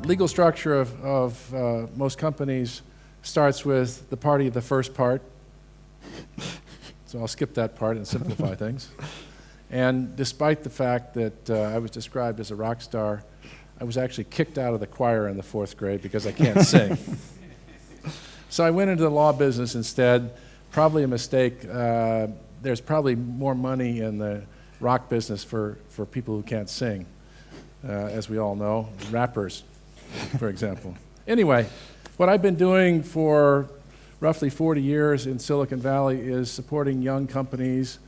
legal structure of most companies starts with the party of the first part. So I'll skip that part and simplify things. And despite the fact that I was described as a rock star, I was actually kicked out of the choir in the 4th grade because I can't sing. So I went into the law business instead. Probably a mistake. There's probably more money in the rock business for people who can't sing, as we all know, rappers, for example. Anyway, what I've been doing for roughly 40 years in Silicon Valley is supporting young companies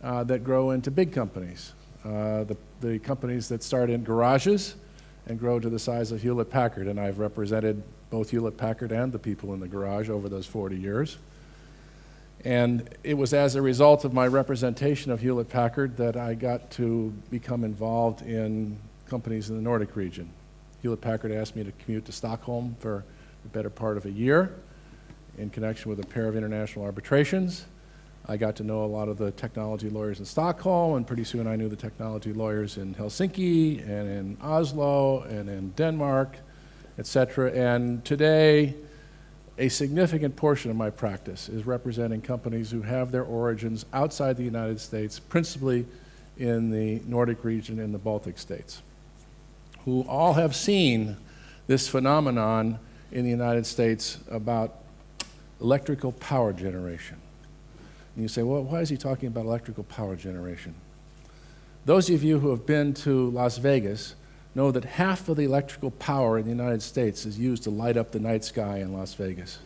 that grow into big companies. The companies that start in garages and grow to the size of Hewlett-Packard, and I've represented both Hewlett-Packard and the people in the garage over those 40 years. And it was as a result of my representation of Hewlett-Packard that I got to become involved in companies in the Nordic region. Hewlett-Packard asked me to commute to Stockholm for the better part of a year in connection with a pair of international arbitrations. I got to know a lot of the technology lawyers in Stockholm, and pretty soon I knew the technology lawyers in Helsinki and in Oslo and in Denmark, etc. And today, a significant portion of my practice is representing companies who have their origins outside the United States, principally in the Nordic region and the Baltic states, who all have seen this phenomenon in the United States about electrical power generation. And you say, well, why is he talking about electrical power generation? Those of you who have been to Las Vegas know that half of the electrical power in the United States is used to light up the night sky in Las Vegas.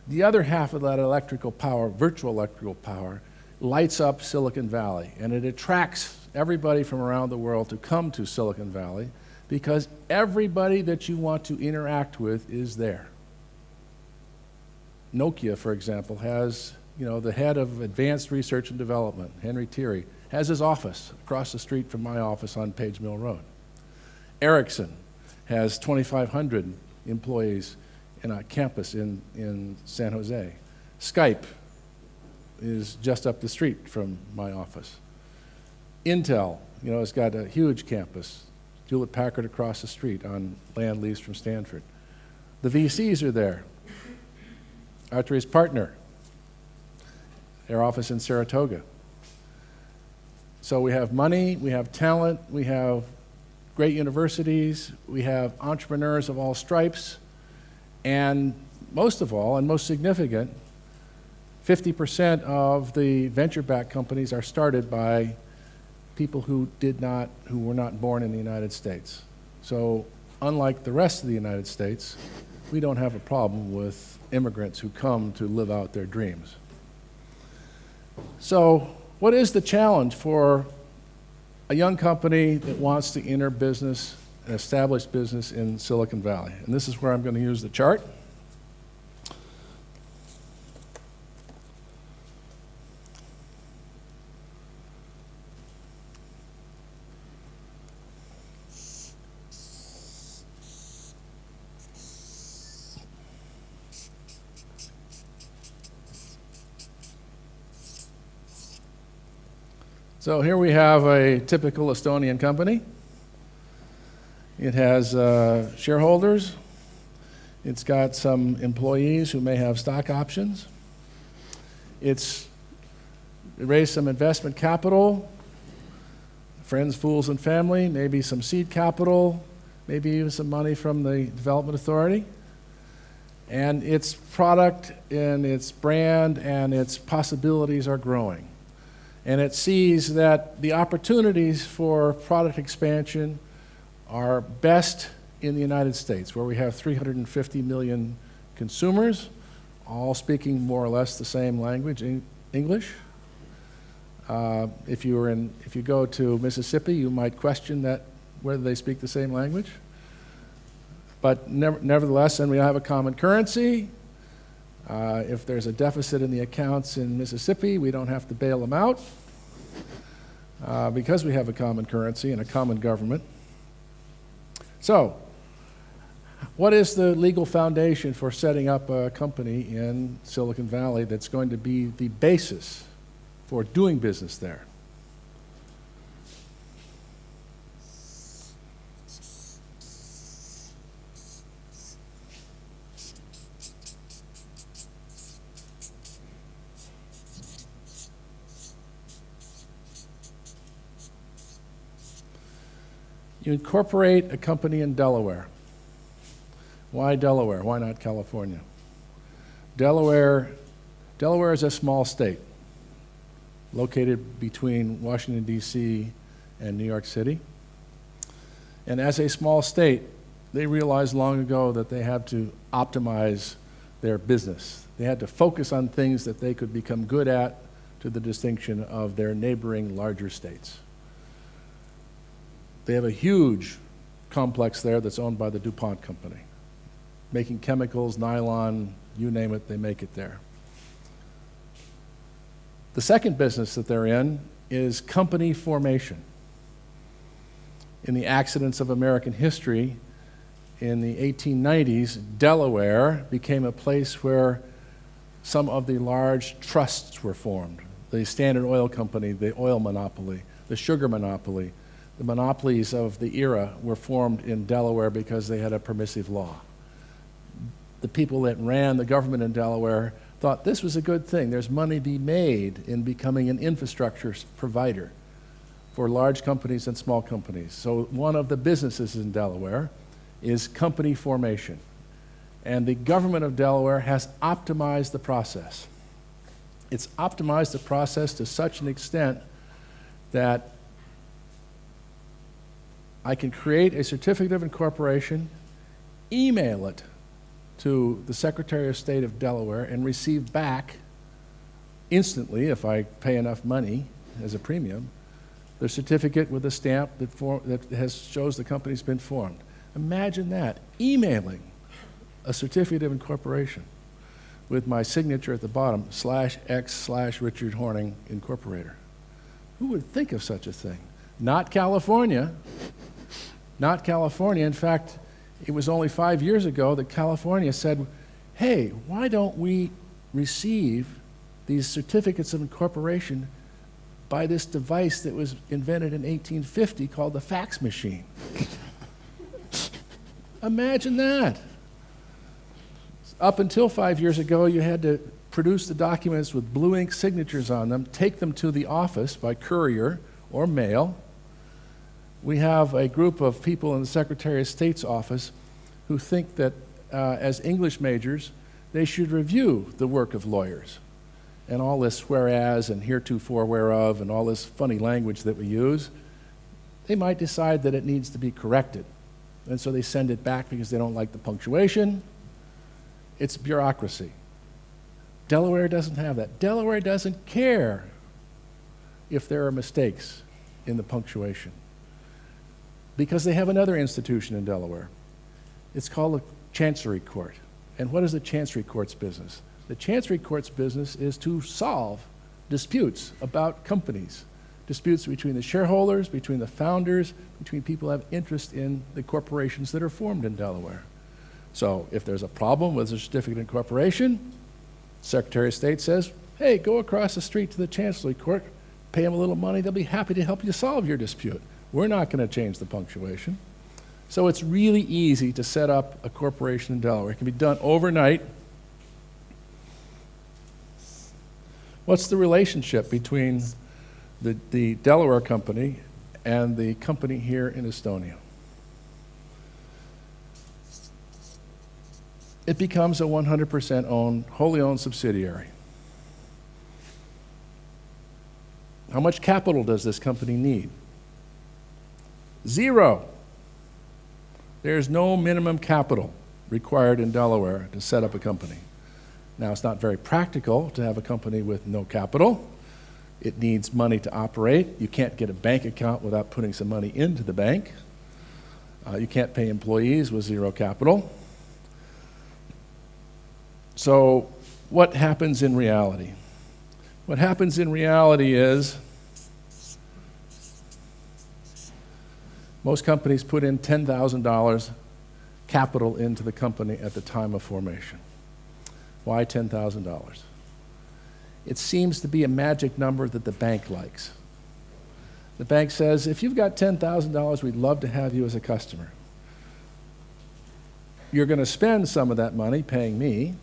The other half of that electrical power, virtual electrical power, lights up Silicon Valley, and it attracts everybody from around the world to come to Silicon Valley because everybody that you want to interact with is there. Nokia, for example, has, the head of advanced research and development, Henry Thierry, has his office across the street from my office on Page Mill Road. Ericsson has 2,500 employees in a campus in San Jose. Skype is just up the street from my office. Intel, has got a huge campus. Hewlett-Packard across the street on land leased from Stanford. The VCs are there. Artery's partner, their office in Saratoga. So we have money, we have talent, we have great universities, we have entrepreneurs of all stripes, and most of all, and most significant, 50% of the venture-backed companies are started by people who were not born in the United States. So unlike the rest of the United States, we don't have a problem with immigrants who come to live out their dreams. So what is the challenge for a young company that wants to enter business, an established business in Silicon Valley? And this is where I'm going to use the chart. So here we have a typical Estonian company. It has shareholders. It's got some employees who may have stock options. It raised some investment capital, friends, fools, and family, maybe some seed capital, maybe even some money from the Development Authority. And its product and its brand and its possibilities are growing. And it sees that the opportunities for product expansion are best in the United States, where we have 350 million consumers, all speaking more or less the same language, English. If you go to Mississippi, you might question that whether they speak the same language. But nevertheless, and we have a common currency. If there's a deficit in the accounts in Mississippi, we don't have to bail them out because we have a common currency and a common government. So, what is the legal foundation for setting up a company in Silicon Valley that's going to be the basis for doing business there? You incorporate a company in Delaware. Why Delaware? Why not California? Delaware is a small state located between Washington, D.C. and New York City. And as a small state, they realized long ago that they had to optimize their business. They had to focus on things that they could become good at, to the distinction of their neighboring larger states. They have a huge complex there that's owned by the DuPont company, making chemicals, nylon, you name it, they make it there. The second business that they're in is company formation. In the accidents of American history, in the 1890s, Delaware became a place where some of the large trusts were formed. The Standard Oil Company, the oil monopoly, the sugar monopoly, the monopolies of the era were formed in Delaware because they had a permissive law. The people that ran the government in Delaware thought this was a good thing. There's money to be made in becoming an infrastructure provider for large companies and small companies. So one of the businesses in Delaware is company formation. And the government of Delaware has optimized the process. It's optimized the process to such an extent that I can create a certificate of incorporation, email it to the Secretary of State of Delaware, and receive back instantly, if I pay enough money as a premium, the certificate with a stamp that shows the company's been formed. Imagine that, emailing a certificate of incorporation with my signature at the bottom, /X/Richard Horning Incorporator. Who would think of such a thing? Not California. Not California. In fact, it was only 5 years ago that California said, hey, why don't we receive these certificates of incorporation by this device that was invented in 1850 called the fax machine? Imagine that. Up until 5 years ago, you had to produce the documents with blue ink signatures on them, take them to the office by courier or mail. We have a group of people in the Secretary of State's office who think that as English majors, they should review the work of lawyers. And all this whereas and heretofore whereof and all this funny language that we use, they might decide that it needs to be corrected. And so they send it back because they don't like the punctuation. It's bureaucracy. Delaware doesn't have that. Delaware doesn't care if there are mistakes in the punctuation because they have another institution in Delaware. It's called the Chancery Court. And what is the Chancery Court's business? The Chancery Court's business is to solve disputes about companies, disputes between the shareholders, between the founders, between people who have interest in the corporations that are formed in Delaware. So if there's a problem with a certificate of incorporation, Secretary of State says, hey, go across the street to the Chancery Court, pay them a little money, they'll be happy to help you solve your dispute. We're not going to change the punctuation. So it's really easy to set up a corporation in Delaware. It can be done overnight. What's the relationship between the Delaware company and the company here in Estonia? It becomes a 100% wholly owned subsidiary. How much capital does this company need? 0. There's no minimum capital required in Delaware to set up a company. Now, it's not very practical to have a company with no capital. It needs money to operate. You can't get a bank account without putting some money into the bank. You can't pay employees with 0 capital. So what happens in reality? What happens in reality is most companies put in $10,000 capital into the company at the time of formation. Why $10,000? It seems to be a magic number that the bank likes. The bank says, if you've got $10,000, we'd love to have you as a customer. You're going to spend some of that money paying me.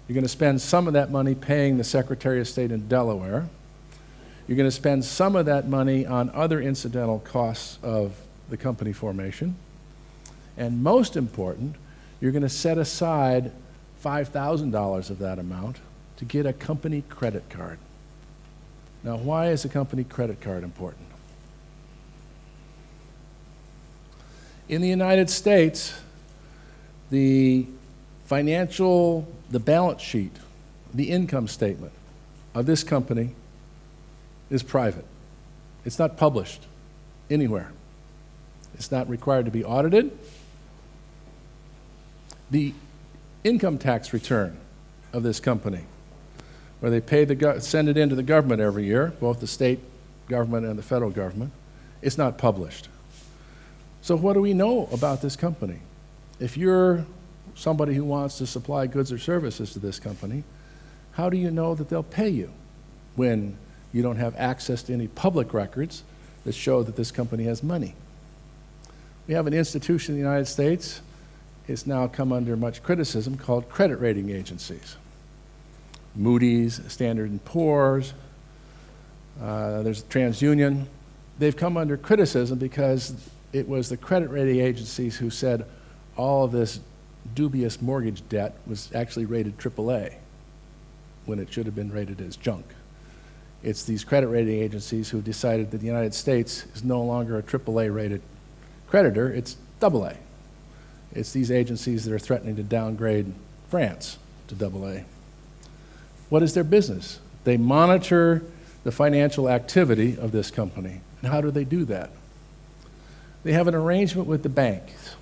You're going to spend some of that money paying the Secretary of State in Delaware. You're going to spend some of that money on other incidental costs of the company formation. And most important, you're going to set aside $5,000 of that amount to get a company credit card. Now, why is a company credit card important? In the United States, the balance sheet, the income statement of this company is private. It's not published anywhere. It's not required to be audited. The income tax return of this company, where they send it into the government every year, both the state government and the federal government, it's not published. So what do we know about this company? If you're somebody who wants to supply goods or services to this company, how do you know that they'll pay you when you don't have access to any public records that show that this company has money? We have an institution in the United States, it's now come under much criticism, called credit rating agencies. Moody's, Standard & Poor's, there's TransUnion. They've come under criticism because it was the credit rating agencies who said all of this dubious mortgage debt was actually rated AAA when it should have been rated as junk. It's these credit rating agencies who decided that the United States is no longer a AAA rated creditor, it's AA. It's these agencies that are threatening to downgrade France to AA. What is their business? They monitor the financial activity of this company. And how do they do that? They have an arrangement with the banks.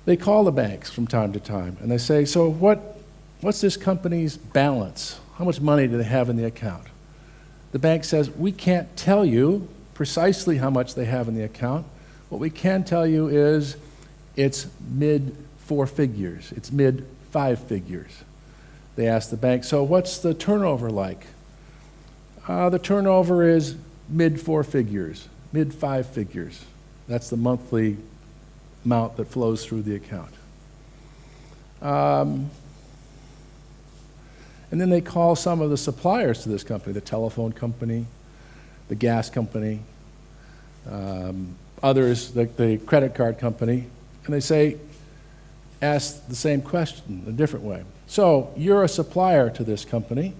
They call the banks from time to time and they say, so what's this company's balance? How much money do they have in the account? The bank says, we can't tell you precisely how much they have in the account. What we can tell you is it's mid-4 figures. It's mid-5 figures. They ask the bank, so what's the turnover like? The turnover is mid-4 figures, mid-5 figures. That's the monthly amount that flows through the account. And then they call some of the suppliers to this company, the telephone company, the gas company, others, like the credit card company, and they say, ask the same question a different way. So you're a supplier to this company.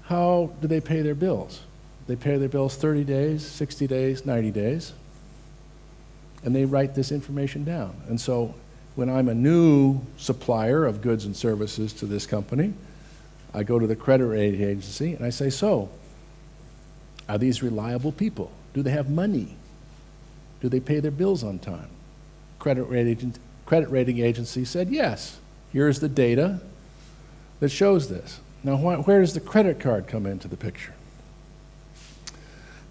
How do they pay their bills? They pay their bills 30 days, 60 days, 90 days, and they write this information down. And so when I'm a new supplier of goods and services to this company, I go to the credit rating agency and I say, so, are these reliable people? Do they have money? Do they pay their bills on time? Credit rating agency said, yes. Here's the data that shows this. Now, where does the credit card come into the picture?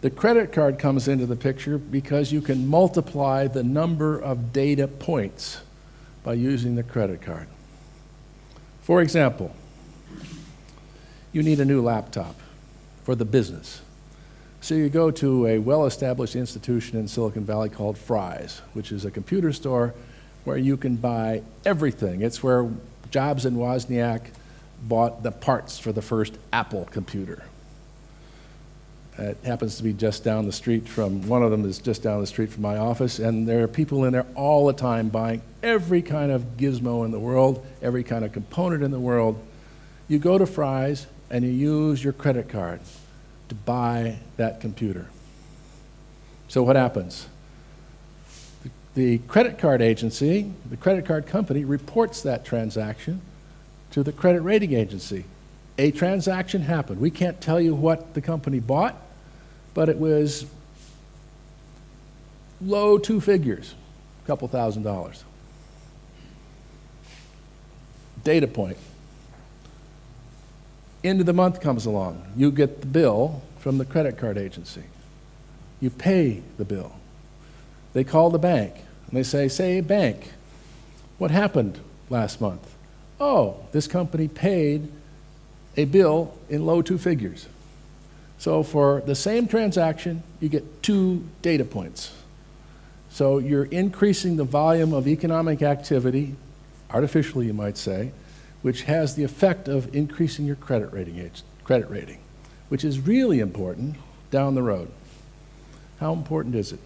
The credit card comes into the picture because you can multiply the number of data points by using the credit card. For example, you need a new laptop for the business. So you go to a well-established institution in Silicon Valley called Fry's, which is a computer store where you can buy everything. It's where Jobs and Wozniak bought the parts for the first Apple computer. It happens to be just down the street from, one of them is just down the street from my office, and there are people in there all the time buying every kind of gizmo in the world, every kind of component in the world. You go to Fry's and you use your credit card to buy that computer. So what happens? The credit card agency, the credit card company, reports that transaction to the credit rating agency. A transaction happened. We can't tell you what the company bought, but it was low 2 figures, a couple $1,000s. Data point. End of the month comes along. You get the bill from the credit card agency. You pay the bill. They call the bank and they say, bank, what happened last month? Oh, this company paid a bill in low 2 figures. So for the same transaction, you get 2 data points. So you're increasing the volume of economic activity, artificially you might say, which has the effect of increasing your credit rating, which is really important down the road. How important is it?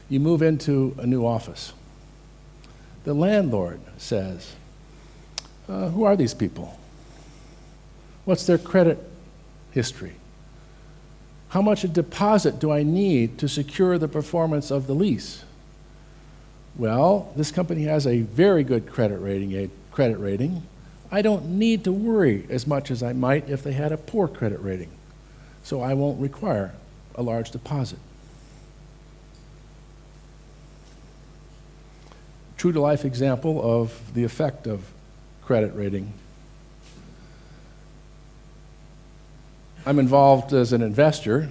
You move into a new office. The landlord says, who are these people? What's their credit history? How much a deposit do I need to secure the performance of the lease? Well, this company has a very good credit rating. I don't need to worry as much as I might if they had a poor credit rating, so I won't require a large deposit. True-to-life example of the effect of credit rating. I'm involved as an investor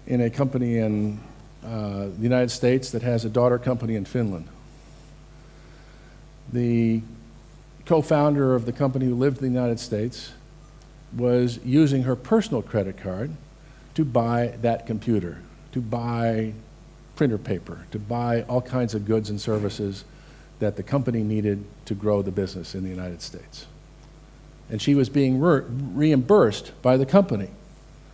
in a company in the United States that has a daughter company in Finland. The co-founder of the company, who lived in the United States, was using her personal credit card to buy that computer, to buy printer paper, to buy all kinds of goods and services that the company needed to grow the business in the United States. And she was being reimbursed by the company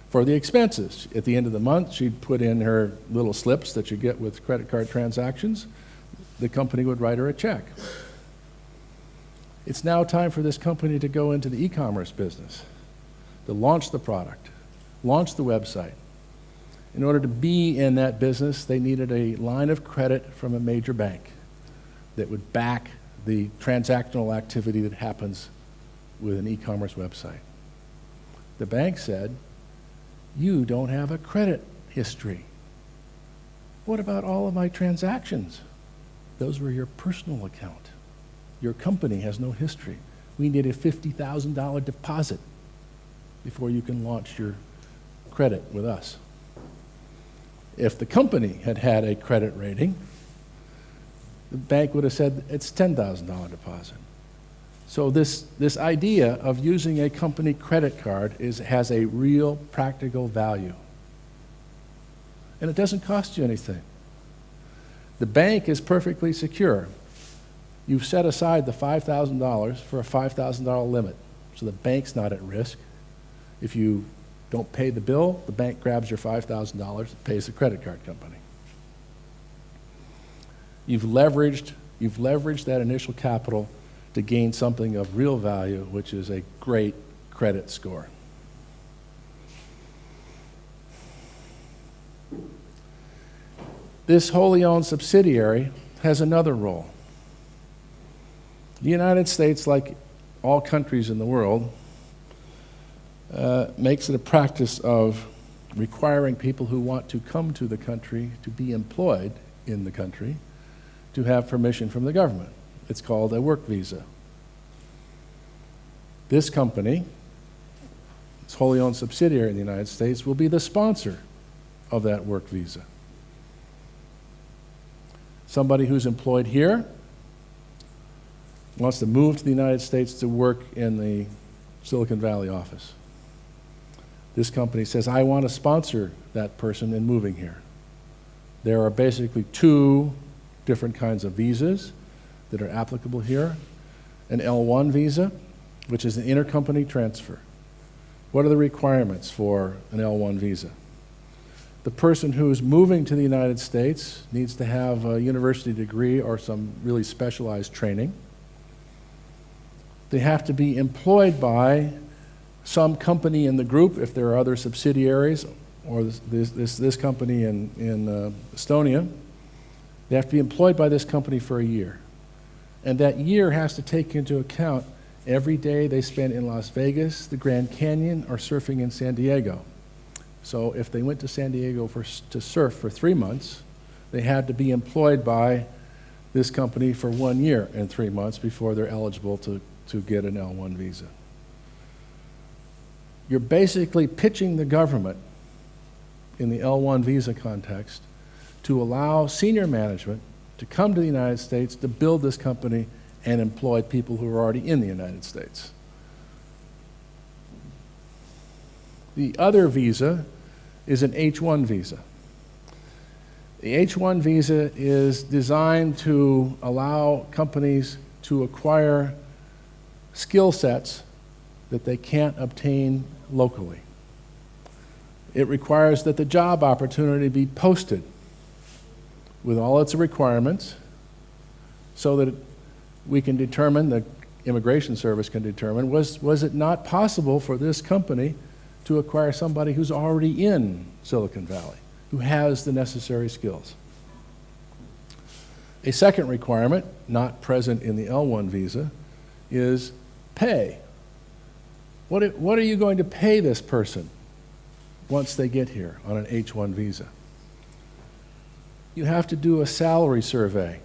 for the expenses. At the end of the month, she'd put in her little slips that you get with credit card transactions. The company would write her a check. It's now time for this company to go into the e-commerce business, to launch the product, launch the website. In order to be in that business, they needed a line of credit from a major bank that would back the transactional activity that happens with an e-commerce website. The bank said, you don't have a credit history. What about all of my transactions? Those were your personal account. Your company has no history. We need a $50,000 deposit before you can launch your credit with us. If the company had had a credit rating, the bank would have said it's $10,000 deposit. So this idea of using a company credit card has a real practical value. And it doesn't cost you anything. The bank is perfectly secure. You've set aside the $5,000 for a $5,000 limit, so the bank's not at risk. If you don't pay the bill, the bank grabs your $5,000 and pays the credit card company. You've leveraged that initial capital to gain something of real value, which is a great credit score. This wholly owned subsidiary has another role. The United States, like all countries in the world, makes it a practice of requiring people who want to come to the country to be employed in the country to have permission from the government. It's called a work visa. This company, its wholly owned subsidiary in the United States, will be the sponsor of that work visa. Somebody who's employed here wants to move to the United States to work in the Silicon Valley office. This company says, I want to sponsor that person in moving here. There are basically two different kinds of visas that are applicable here. An L1 visa, which is an intercompany transfer. What are the requirements for an L1 visa? The person who's moving to the United States needs to have a university degree or some really specialized training. They have to be employed by some company in the group, if there are other subsidiaries, or this company in Estonia. They have to be employed by this company for a year. And that year has to take into account every day they spend in Las Vegas, the Grand Canyon, or surfing in San Diego. So if they went to San Diego to surf for 3 months, they had to be employed by this company for 1 year and 3 months before they're eligible to get an L1 visa. You're basically pitching the government in the L1 visa context to allow senior management to come to the United States to build this company and employ people who are already in the United States. The other visa is an H1 visa. The H1 visa is designed to allow companies to acquire skill sets that they can't obtain locally. It requires that the job opportunity be posted with all its requirements so that we can determine, the Immigration Service can determine, was it not possible for this company to acquire somebody who's already in Silicon Valley, who has the necessary skills. A second requirement, not present in the L1 visa, is pay. What are you going to pay this person once they get here on an H1 visa? You have to do a salary survey.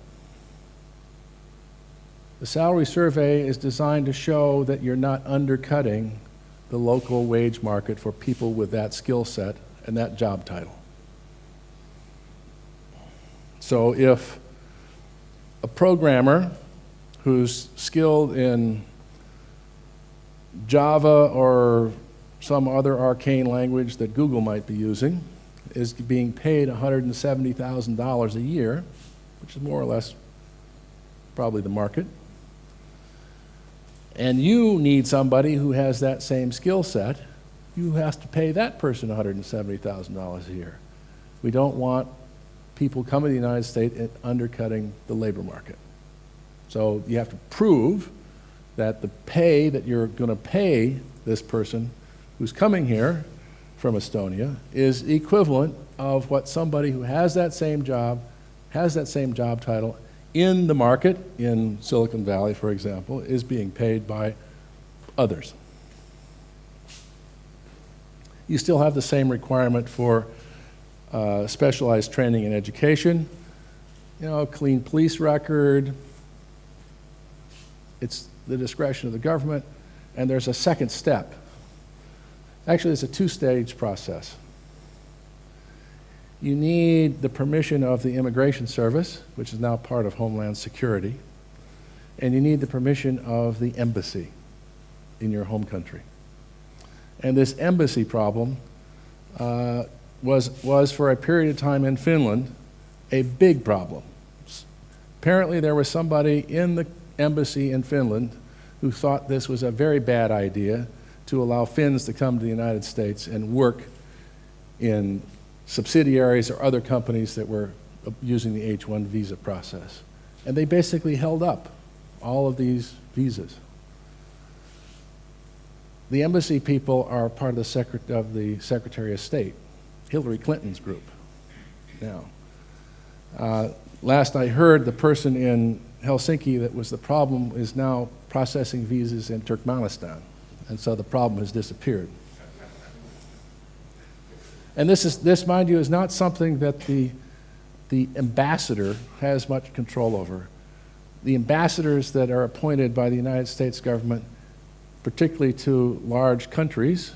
The salary survey is designed to show that you're not undercutting the local wage market for people with that skill set and that job title. So if a programmer who's skilled in Java or some other arcane language that Google might be using is being paid $170,000 a year, which is more or less probably the market, and you need somebody who has that same skill set, you have to pay that person $170,000 a year. We don't want people coming to the United States and undercutting the labor market. So you have to prove that the pay that you're going to pay this person who's coming here from Estonia is equivalent of what somebody who has that same job title in the market, in Silicon Valley, for example, is being paid by others. You still have the same requirement for specialized training and education, clean police record. It's the discretion of the government, and there's a second step. Actually, it's a two-stage process. You need the permission of the Immigration Service, which is now part of Homeland Security, and you need the permission of the embassy in your home country. And this embassy problem was for a period of time in Finland a big problem. Apparently there was somebody in the embassy in Finland who thought this was a very bad idea to allow Finns to come to the United States and work in subsidiaries or other companies that were using the H-1 visa process. And they basically held up all of these visas. The embassy people are part of the Secretary of State, Hillary Clinton's group. Now, last I heard, the person in Helsinki that was the problem is now processing visas in Turkmenistan, and so the problem has disappeared. And this, mind you, is not something that the ambassador has much control over. The ambassadors that are appointed by the United States government, particularly to large countries,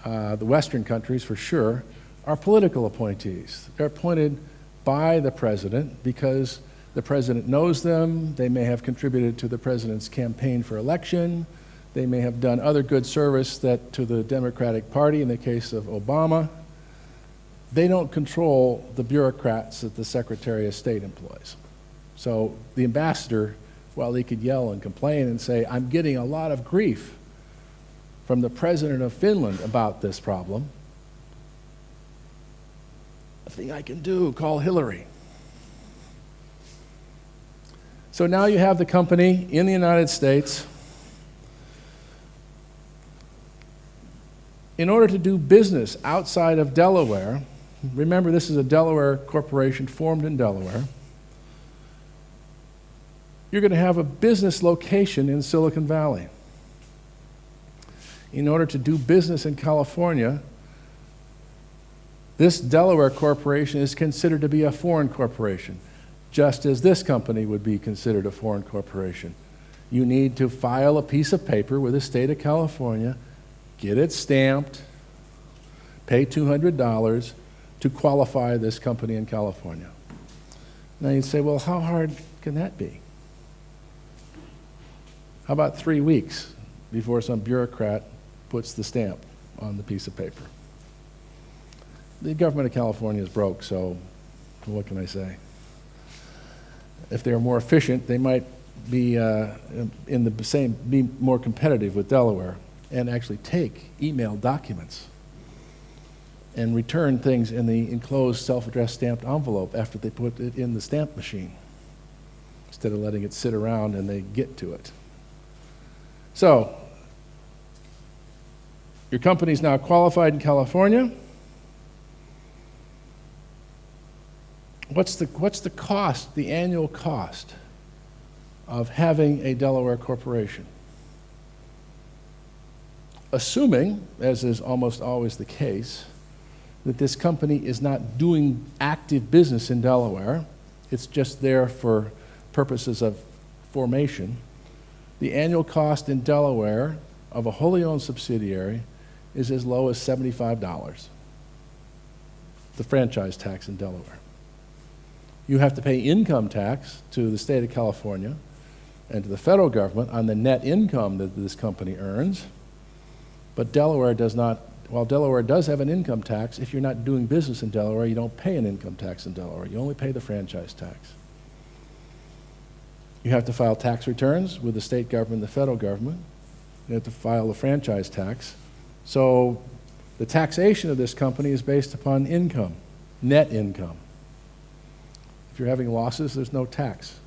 the Western countries for sure, are political appointees. They're appointed by the president because the president knows them. They may have contributed to the president's campaign for election. They may have done other good service to the Democratic Party in the case of Obama. They don't control the bureaucrats that the Secretary of State employs. So the ambassador, while he could yell and complain and say, I'm getting a lot of grief from the president of Finland about this problem, nothing I can do, call Hillary. So now you have the company in the United States. In order to do business outside of Delaware, remember this is a Delaware corporation formed in Delaware, you're going to have a business location in Silicon Valley. In order to do business in California, this Delaware corporation is considered to be a foreign corporation, just as this company would be considered a foreign corporation. You need to file a piece of paper with the state of California, get it stamped, pay $200 to qualify this company in California. Now you'd say, well, how hard can that be? How about 3 weeks before some bureaucrat puts the stamp on the piece of paper? The government of California is broke, so what can I say? If they were more efficient, they might be be more competitive with Delaware and actually take email documents and return things in the enclosed self-addressed stamped envelope after they put it in the stamp machine, instead of letting it sit around and they get to it. So, your company's now qualified in California. What's the cost, the annual cost of having a Delaware corporation? Assuming, as is almost always the case, that this company is not doing active business in Delaware, it's just there for purposes of formation, the annual cost in Delaware of a wholly owned subsidiary is as low as $75, the franchise tax in Delaware. You have to pay income tax to the state of California and to the federal government on the net income that this company earns, but Delaware does not. While Delaware does have an income tax, if you're not doing business in Delaware, you don't pay an income tax in Delaware. You only pay the franchise tax. You have to file tax returns with the state government and the federal government. You have to file the franchise tax. So the taxation of this company is based upon income, net income. If you're having losses, there's no tax,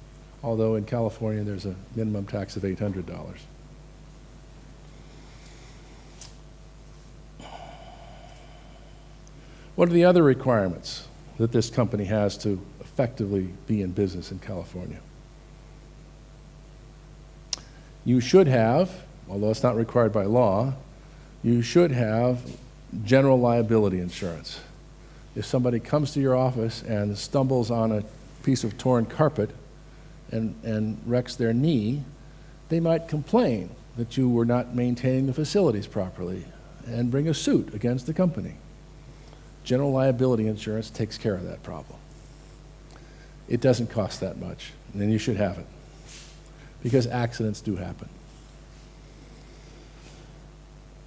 although in California there's a minimum tax of $800. What are the other requirements that this company has to effectively be in business in California? You should have, although it's not required by law, you should have general liability insurance. If somebody comes to your office and stumbles on a piece of torn carpet and wrecks their knee, they might complain that you were not maintaining the facilities properly and bring a suit against the company. General liability insurance takes care of that problem. It doesn't cost that much, and then you should have it, because accidents do happen.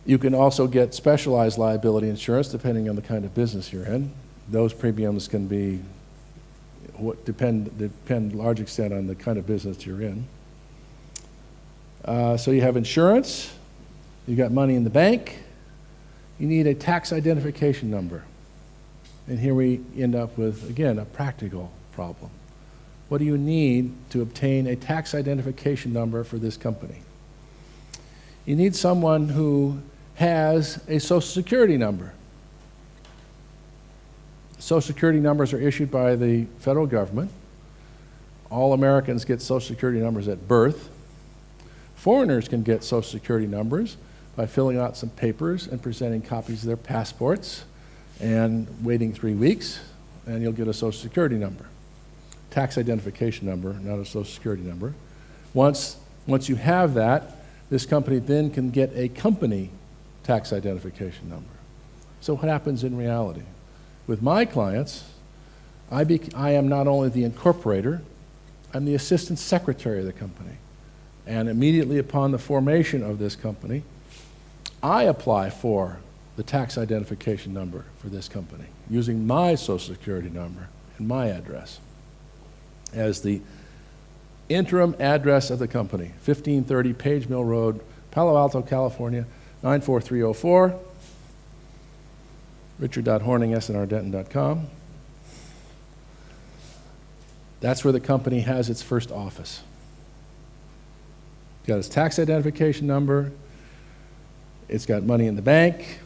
You can also get specialized liability insurance depending on the kind of business you're in. Those premiums can be depend to a large extent on the kind of business you're in. So you have insurance, you got money in the bank, you need a tax identification number. And here we end up with, again, a practical problem. What do you need to obtain a tax identification number for this company? You need someone who has a Social Security number. Social Security numbers are issued by the federal government. All Americans get Social Security numbers at birth. Foreigners can get Social Security numbers by filling out some papers and presenting copies of their passports and waiting 3 weeks, and you'll get a Social Security number. Tax identification number, not a Social Security number. Once you have that, this company then can get a company tax identification number. So what happens in reality? With my clients, I am not only the incorporator, I'm the assistant secretary of the company. And immediately upon the formation of this company, I apply for the tax identification number for this company using my Social Security number and my address as the interim address of the company, 1530 Page Mill Road, Palo Alto, California, 94304. Richard.Horning, snrdenton.com. That's where the company has its first office. It's got its tax identification number. It's got money in the bank.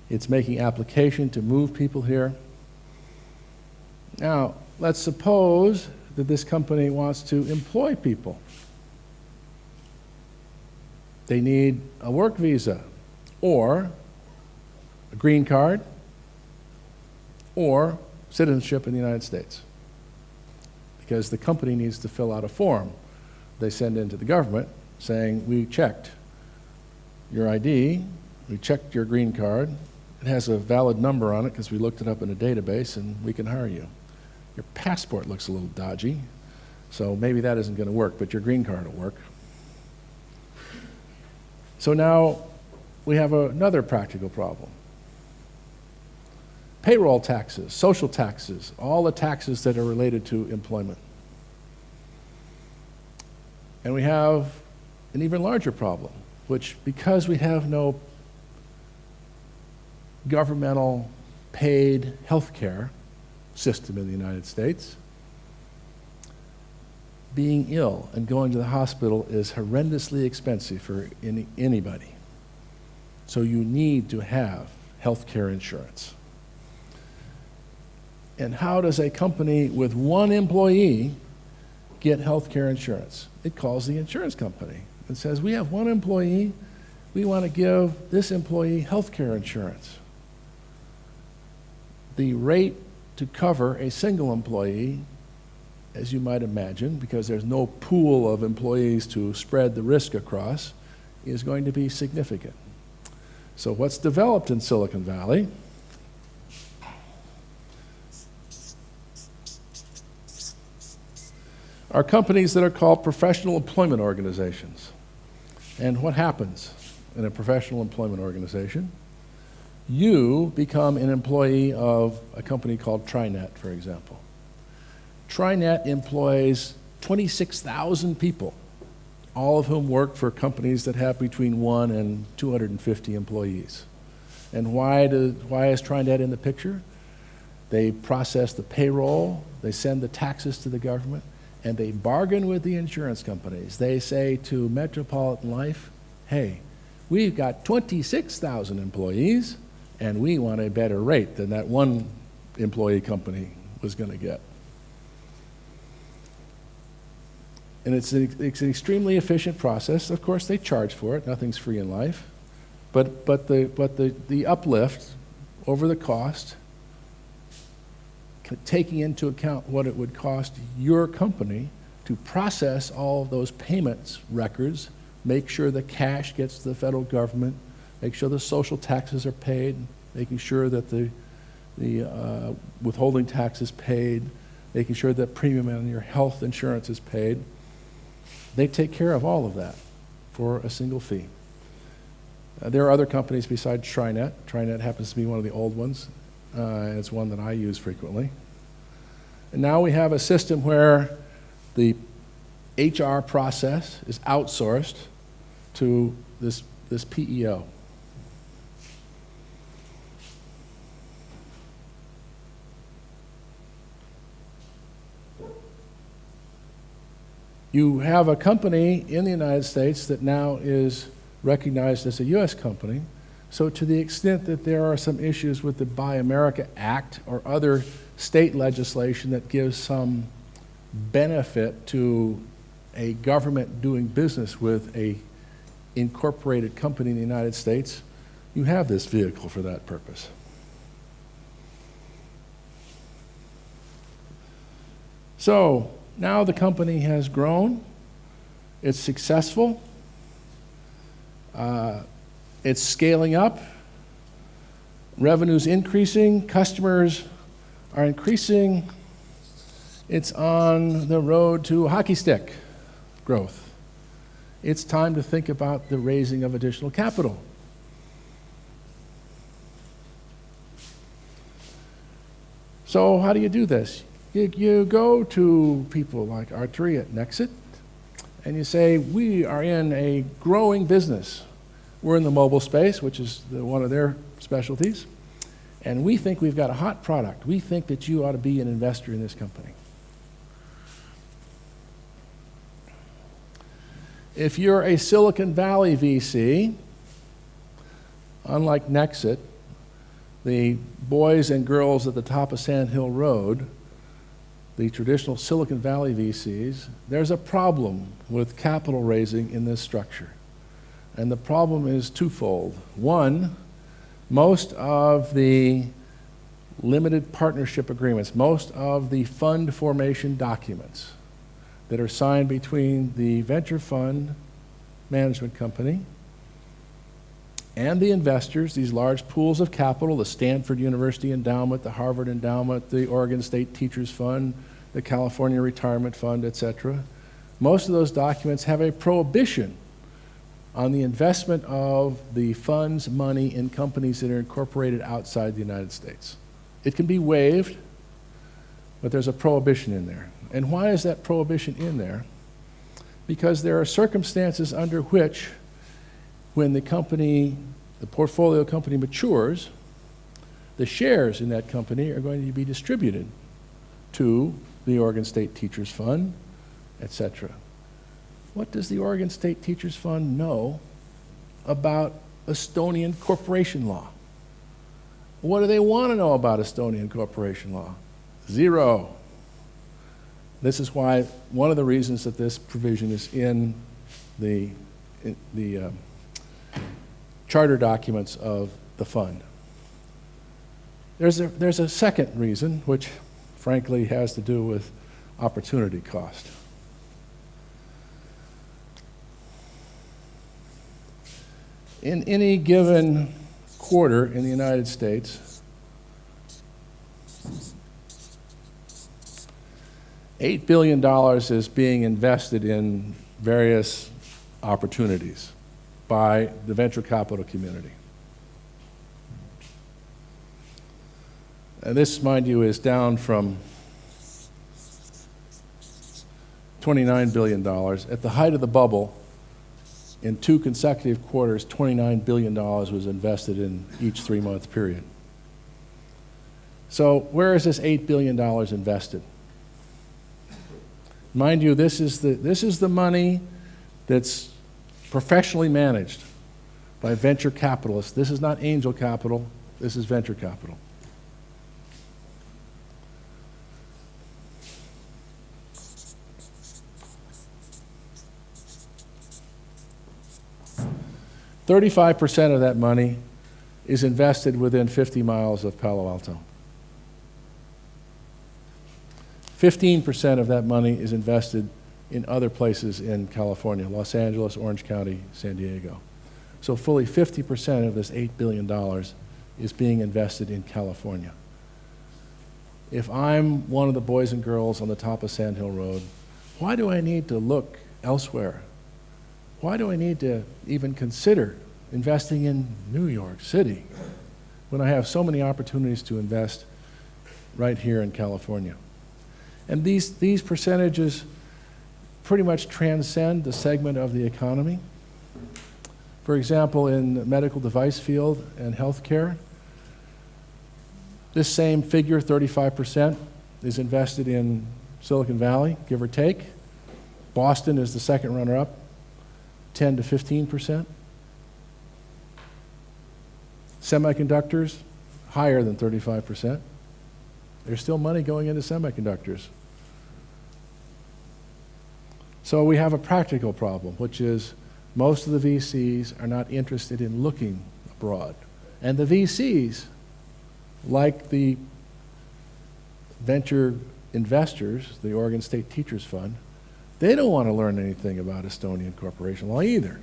It's making application to move people here. Now, let's suppose that this company wants to employ people. They need a work visa or a green card or citizenship in the United States, because the company needs to fill out a form they send into the government saying, we checked your ID, we checked your green card, it has a valid number on it because we looked it up in a database and we can hire you. Your passport looks a little dodgy, so maybe that isn't going to work, but your green card will work. So now we have another practical problem. Payroll taxes, social taxes, all the taxes that are related to employment. And we have an even larger problem, which, because we have no governmental paid health care system in the United States, being ill and going to the hospital is horrendously expensive for anybody. So you need to have health care insurance. And how does a company with one employee get health care insurance? It calls the insurance company and says, we have one employee, we want to give this employee health care insurance. The rate to cover a single employee, as you might imagine, because there's no pool of employees to spread the risk across, is going to be significant. So what's developed in Silicon Valley are companies that are called professional employment organizations. And what happens in a professional employment organization? You become an employee of a company called TriNet, for example. TriNet employs 26,000 people, all of whom work for companies that have between 1 and 250 employees. And why is TriNet in the picture? They process the payroll, they send the taxes to the government, and they bargain with the insurance companies. They say to Metropolitan Life, hey, we've got 26,000 employees, and we want a better rate than that one employee company was going to get. And it's an extremely efficient process. Of course, they charge for it. Nothing's free in life. But the uplift over the cost, taking into account what it would cost your company to process all of those payments records, make sure the cash gets to the federal government, make sure the social taxes are paid, making sure that the withholding tax is paid, making sure that premium on your health insurance is paid. They take care of all of that for a single fee. There are other companies besides TriNet. TriNet happens to be one of the old ones, and it's one that I use frequently. And now we have a system where the HR process is outsourced to this PEO. You have a company in the United States that now is recognized as a U.S. company. So to the extent that there are some issues with the Buy America Act or other state legislation that gives some benefit to a government doing business with a incorporated company in the United States, you have this vehicle for that purpose. So now the company has grown, it's successful, it's scaling up, revenue's increasing, customers are increasing, it's on the road to hockey stick growth. It's time to think about the raising of additional capital. So how do you do this? You go to people like Arturi at Nexit, and you say, we are in a growing business. We're in the mobile space, which is one of their specialties, and we think we've got a hot product. We think that you ought to be an investor in this company. If you're a Silicon Valley VC, unlike Nexit, the boys and girls at the top of Sand Hill Road, the traditional Silicon Valley VCs, there's a problem with capital raising in this structure. And the problem is twofold. One, most of the limited partnership agreements, most of the fund formation documents that are signed between the venture fund management company and the investors, these large pools of capital, the Stanford University Endowment, the Harvard Endowment, the Oregon State Teachers Fund, the California Retirement Fund, etc. Most of those documents have a prohibition on the investment of the fund's money in companies that are incorporated outside the United States. It can be waived, but there's a prohibition in there. And why is that prohibition in there? Because there are circumstances under which, when the company, the portfolio company matures, The shares in that company are going to be distributed to the Oregon State Teachers Fund, etc. What does the Oregon State Teachers Fund know about Estonian corporation law? What do they want to know about Estonian corporation law? Zero. This is why one of the reasons that this provision is in the charter documents of the fund. There's a second reason, which frankly has to do with opportunity cost. In any given quarter in the United States, $8 billion is being invested in various opportunities by the venture capital community. And this, mind you, is down from $29 billion. At the height of the bubble, in 2 consecutive quarters, $29 billion was invested in each 3-month period. So where is this $8 billion invested? Mind you, this is the money that's professionally managed by venture capitalists. This is not angel capital, this is venture capital. $35% of that money is invested within 50 miles of Palo Alto. 15% of that money is invested in other places in California, Los Angeles, Orange County, San Diego. So fully 50% of this $8 billion is being invested in California. If I'm one of the boys and girls on the top of Sand Hill Road, why do I need to look elsewhere? Why do I need to even consider investing in New York City when I have so many opportunities to invest right here in California? And these percentages pretty much transcend the segment of the economy. For example, in the medical device field and healthcare, this same figure, 35%, is invested in Silicon Valley, give or take. Boston is the second runner-up, 10 to 15%. Semiconductors, higher than 35%. There's still money going into semiconductors. So we have a practical problem, which is most of the VCs are not interested in looking abroad. And the VCs, like the venture investors, the Oregon State Teachers Fund, they don't want to learn anything about Estonian corporation law either.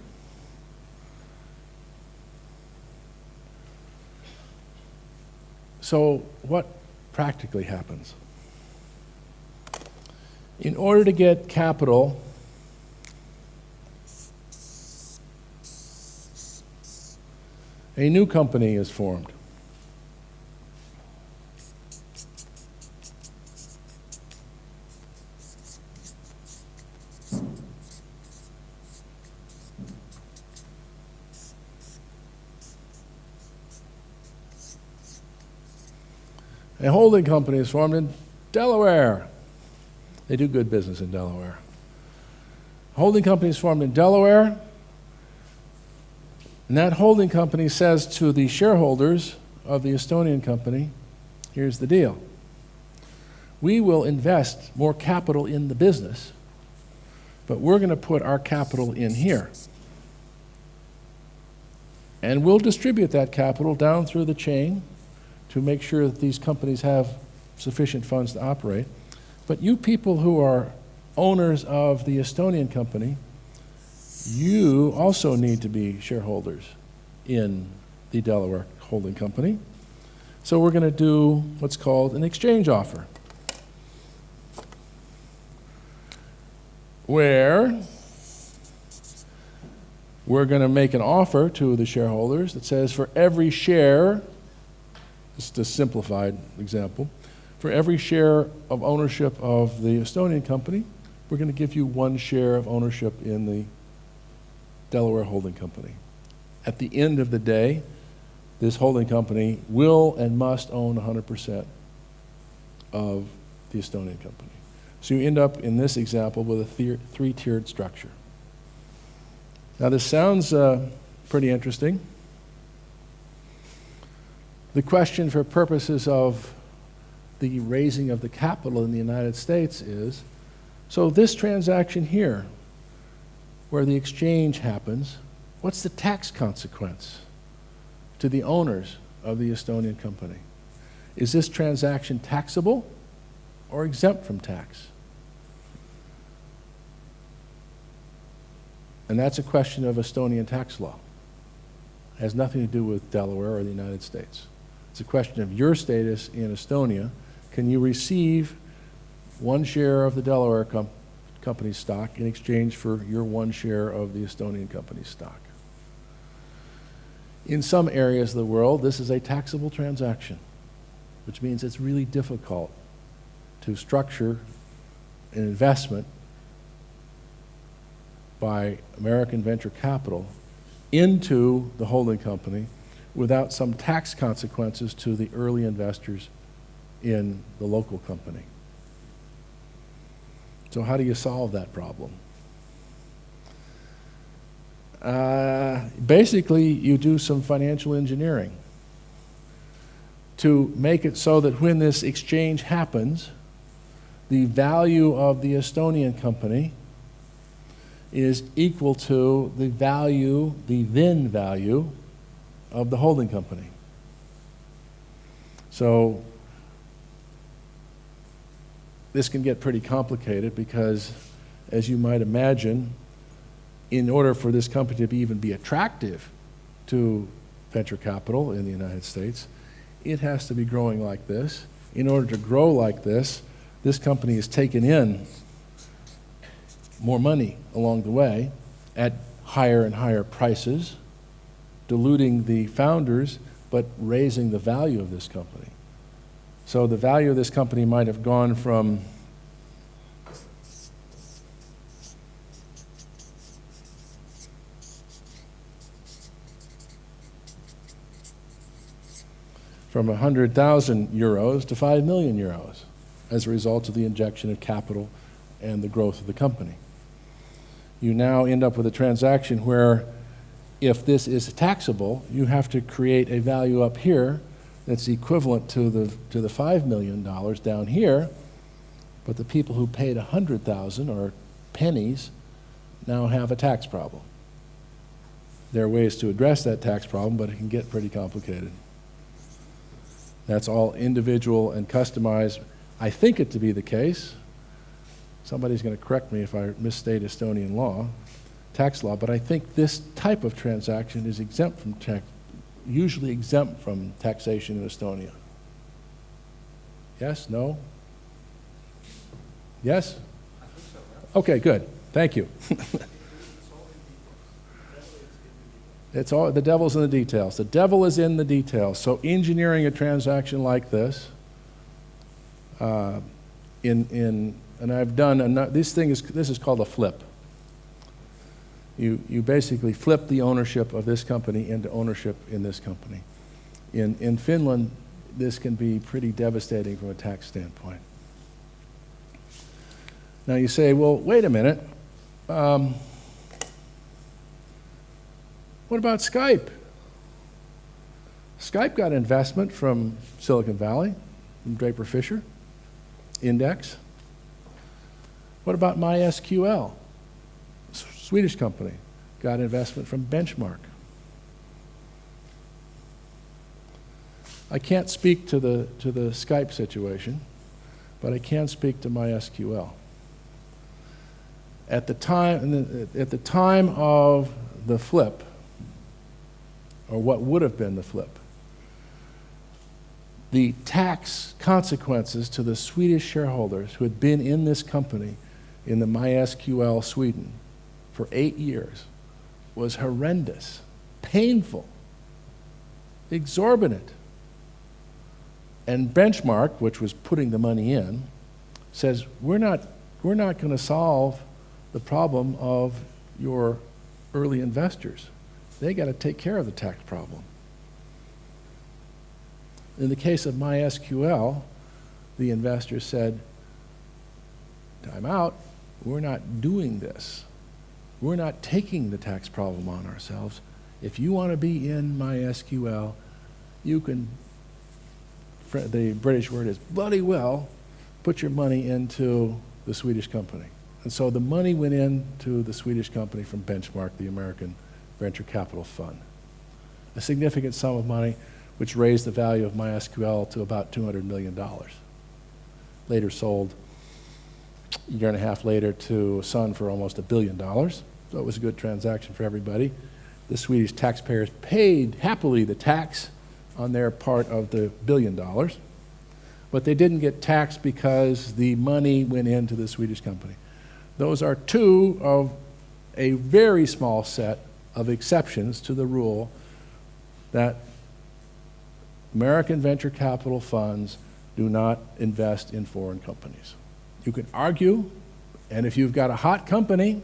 So what practically happens? In order to get capital, a new company is formed. A holding company is formed in Delaware. They do good business in Delaware. A holding company is formed in Delaware, and that holding company says to the shareholders of the Estonian company, here's the deal. We will invest more capital in the business, but we're going to put our capital in here. And we'll distribute that capital down through the chain to make sure that these companies have sufficient funds to operate. But you people who are owners of the Estonian company, you also need to be shareholders in the Delaware holding company. So we're going to do what's called an exchange offer, where we're going to make an offer to the shareholders that says for every share, just a simplified example, for every share of ownership of the Estonian company, we're going to give you 1 share of ownership in the Delaware holding company. At the end of the day, this holding company will and must own 100% of the Estonian company. So you end up, in this example, with a three-tiered structure. Now this sounds pretty interesting. The question for purposes of the raising of the capital in the United States is, so this transaction here, where the exchange happens, what's the tax consequence to the owners of the Estonian company? Is this transaction taxable or exempt from tax? And that's a question of Estonian tax law. It has nothing to do with Delaware or the United States. It's a question of your status in Estonia. Can you receive one share of the Delaware company's stock in exchange for your one share of the Estonian company's stock? In some areas of the world, this is a taxable transaction, which means it's really difficult to structure an investment by American venture capital into the holding company without some tax consequences to the early investors in the local company. So how do you solve that problem? Basically, you do some financial engineering to make it so that when this exchange happens, the value of the Estonian company is equal to the value, the then value, of the holding company. So this can get pretty complicated because, as you might imagine, in order for this company to even be attractive to venture capital in the United States, it has to be growing like this. In order to grow like this company is taken in more money along the way at higher and higher prices, diluting the founders, but raising the value of this company. So the value of this company might have gone from from 100,000 euros to 5 million euros as a result of the injection of capital and the growth of the company. You now end up with a transaction where, if this is taxable, you have to create a value up here that's equivalent to the $5 million down here, but the people who paid 100,000 or pennies now have a tax problem. There are ways to address that tax problem, but it can get pretty complicated. That's all individual and customized. I think it to be the case. Somebody's going to correct me if I misstate Estonian law, tax law, but I think this type of transaction is exempt from tax, usually exempt from taxation in Estonia. Yes? No? Yes? I think so, yeah. Okay, good. Thank you. It's all, the devil's in the details. The devil is in the details. So engineering a transaction like this, and I've done, this is called a flip. You basically flip the ownership of this company into ownership in this company. In Finland, this can be pretty devastating from a tax standpoint. Now you say, well, wait a minute. What about Skype? Skype got investment from Silicon Valley, from Draper Fisher, Index. What about My SQL? Swedish company, got investment from Benchmark. I can't speak to the Skype situation, but I can speak to My SQL. At the time of the flip, or what would have been the flip, the tax consequences to the Swedish shareholders who had been in this company in the My SQL Sweden for 8 years was horrendous, painful, exorbitant. And Benchmark, which was putting the money in, says, we're not going to solve the problem of your early investors. They got to take care of the tax problem. In the case of My SQL, the investor said, time out, we're not doing this. We're not taking the tax problem on ourselves. If you want to be in My SQL, you can, the British word is bloody well, put your money into the Swedish company. And so the money went into the Swedish company from Benchmark, the American venture capital fund. A significant sum of money which raised the value of My SQL to about $200 million. Later sold a year and a half later to Sun for almost $1 billion. So it was a good transaction for everybody. The Swedish taxpayers paid happily the tax on their part of the $1 billion, but they didn't get taxed because the money went into the Swedish company. Those are two of a very small set of exceptions to the rule that American venture capital funds do not invest in foreign companies. You can argue, and if you've got a hot company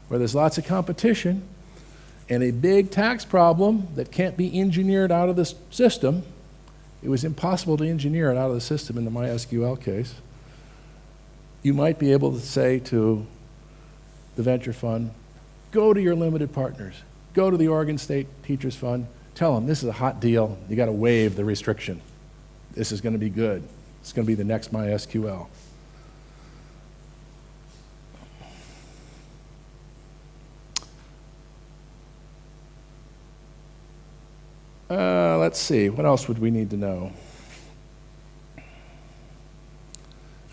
where there's lots of competition and a big tax problem that can't be engineered out of the system, it was impossible to engineer it out of the system in the My SQL case, you might be able to say to the venture fund, go to your limited partners, go to the Oregon State Teachers Fund, tell them this is a hot deal, you got to waive the restriction. This is going to be good. It's going to be the next My SQL. Let's see, what else would we need to know?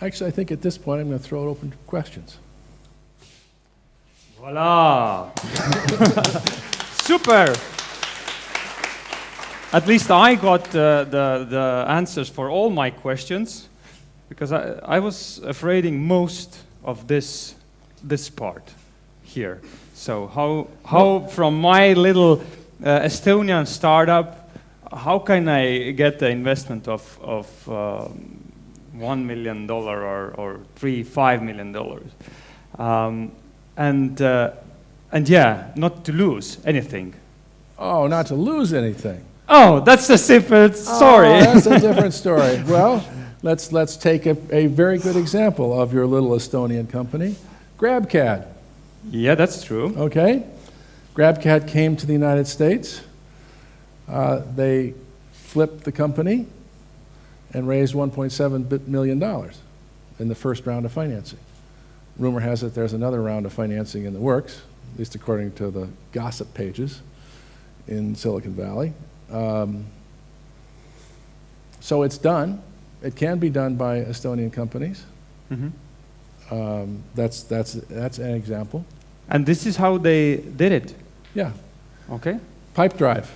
Actually, I think at this point I'm going to throw it open to questions. Voila! Super! At least I got the answers for all my questions, because I was afraid in most of this part here. So how from my little Estonian startup, how can I get the investment of $1 million or $5 million? And yeah, not to lose anything. Oh, not to lose anything. Oh, that's a simple story. Oh, that's a different story. Well, let's take a very good example of your little Estonian company, Grabcad. Yeah, that's true. Okay. Grabcad came to the United States. They flipped the company and raised $1.7 million in the first round of financing. Rumor has it there's another round of financing in the works, at least according to the gossip pages in Silicon Valley. So it's done. It can be done by Estonian companies. Mm-hmm. That's an example. And this is how they did it? Yeah. Okay. Pipedrive.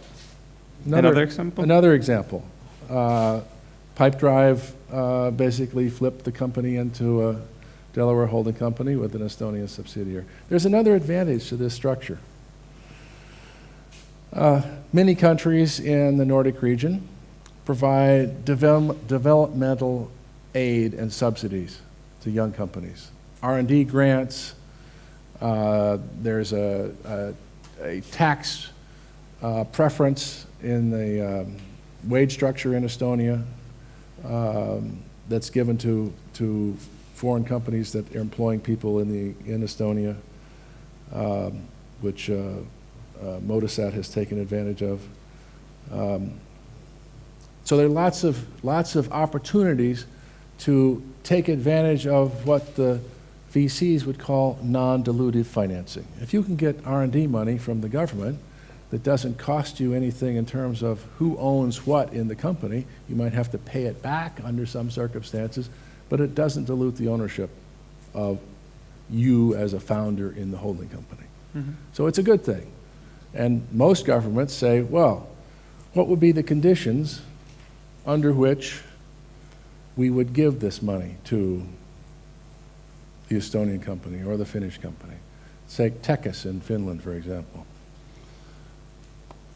Another example? Another example. Pipedrive basically flipped the company into a Delaware holding company with an Estonian subsidiary. There's another advantage to this structure. Many countries in the Nordic region provide developmental aid and subsidies to young companies. R&D grants, there's a tax preference in the wage structure in Estonia that's given to foreign companies that are employing people in Estonia, which Modisat has taken advantage of. So there are lots of opportunities to take advantage of what the VCs would call non-dilutive financing. If you can get R&D money from the government that doesn't cost you anything in terms of who owns what in the company, you might have to pay it back under some circumstances, but it doesn't dilute the ownership of you as a founder in the holding company. Mm-hmm. So it's a good thing. And most governments say, well, what would be the conditions under which we would give this money to the Estonian company or the Finnish company? Say Tekes in Finland, for example.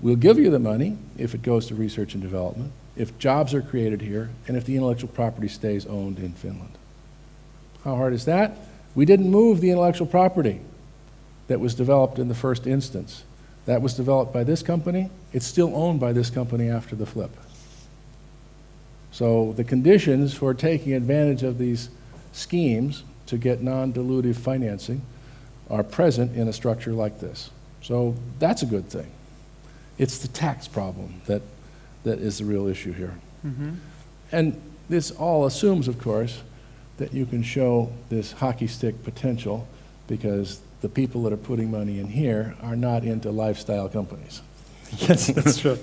We'll give you the money if it goes to research and development, if jobs are created here, and if the intellectual property stays owned in Finland. How hard is that? We didn't move the intellectual property that was developed in the first instance. That was developed by this company. It's still owned by this company after the flip. So the conditions for taking advantage of these schemes to get non-dilutive financing are present in a structure like this. So that's a good thing. It's the tax problem that is the real issue here. And this all assumes, of course, that you can show this hockey stick potential, because the people that are putting money in here are not into lifestyle companies. Yes, that's true.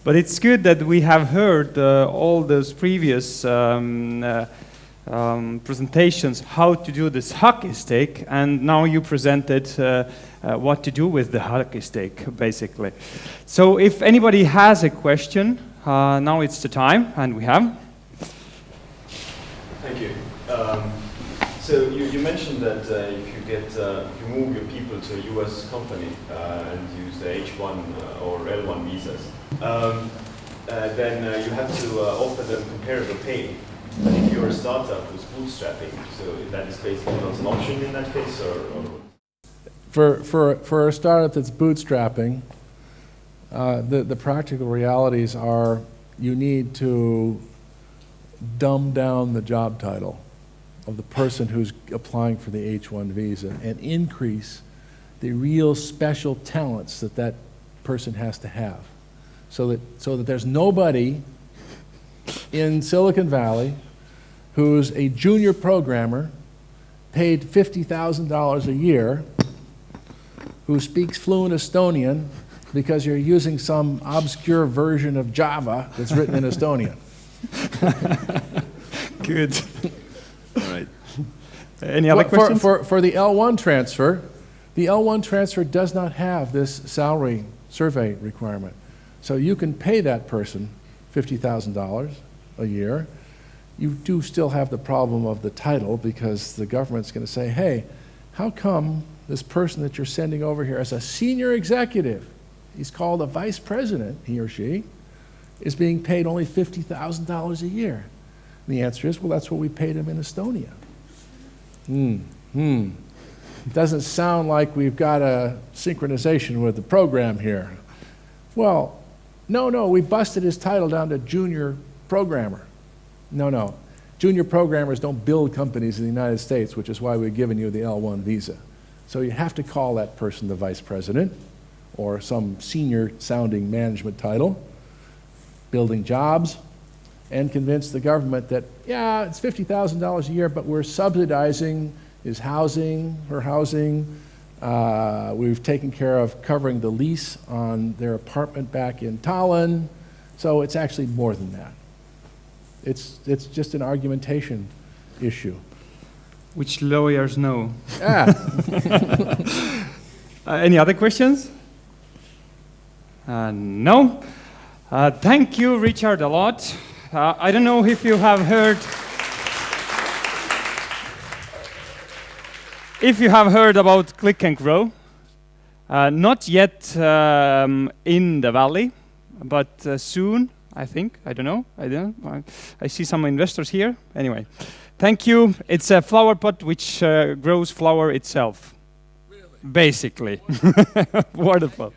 But it's good that we have heard all those previous presentations, how to do this hockey stick, and now you presented what to do with the hockey stick, basically. So if anybody has a question, now it's the time, and we have. Thank you. So you mentioned that if you move your people to a US company and use the H1 or L1 visas, then you have to offer them comparable pay. But if you're a startup who's bootstrapping, so that is basically not an option in that case, or? For a startup that's bootstrapping, the practical realities are you need to dumb down the job title of the person who's applying for the H-1 visa and increase the real special talents that that person has to have, so that there's nobody in Silicon Valley who's a junior programmer paid $50,000 a year who speaks fluent Estonian because you're using some obscure version of Java that's written in Estonian. Good. All right. Any other questions? For the L1 transfer, the L1 transfer does not have this salary survey requirement. So you can pay that person $50,000 a year. You do still have the problem of the title, because the government's going to say, hey, how come this person that you're sending over here as a senior executive, he's called a vice president, he or she, is being paid only $50,000 a year? And the answer is, well, that's what we paid him in Estonia. Doesn't sound like we've got a synchronization with the program here. Well, no, we busted his title down to junior programmer. No. Junior programmers don't build companies in the United States, which is why we've given you the L1 visa. So you have to call that person the vice president or some senior sounding management title, building jobs, and convince the government that, yeah, it's $50,000 a year, but we're subsidizing his housing, her housing. We've taken care of covering the lease on their apartment back in Tallinn. So it's actually more than that. It's just an argumentation issue. Which lawyers know. Yeah. Any other questions? No. Thank you, Richard, a lot. I don't know if you have heard about Click and Grow. Not yet in the Valley, but soon, I think. I don't know. I see some investors here. Anyway, thank you. It's a flower pot which grows flower itself. Really? Basically. Wonderful.